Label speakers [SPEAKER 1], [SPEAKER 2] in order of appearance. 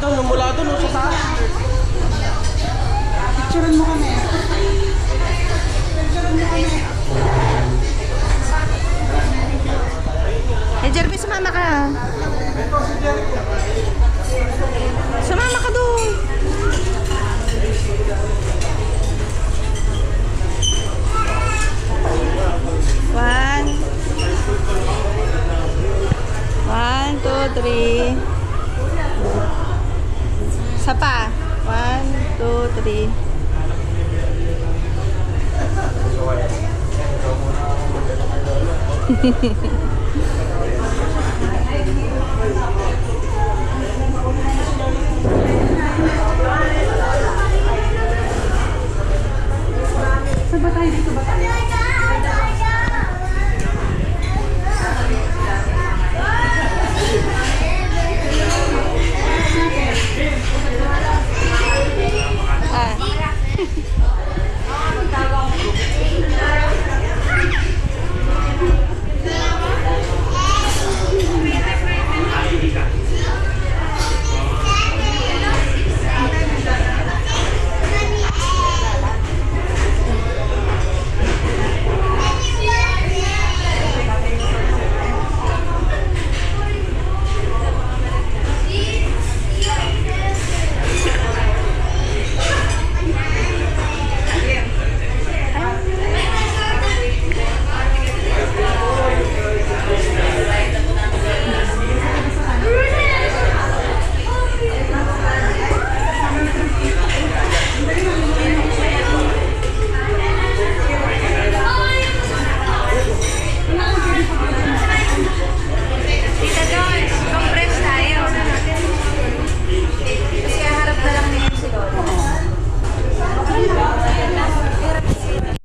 [SPEAKER 1] doon, mula doon, sa taas.
[SPEAKER 2] Picturean mo kami. Picturean mo kami.
[SPEAKER 3] Eh, Jeremy, sumama ka. Sumama ka doon. One, two, three. Isa pa. 1, 2, 3.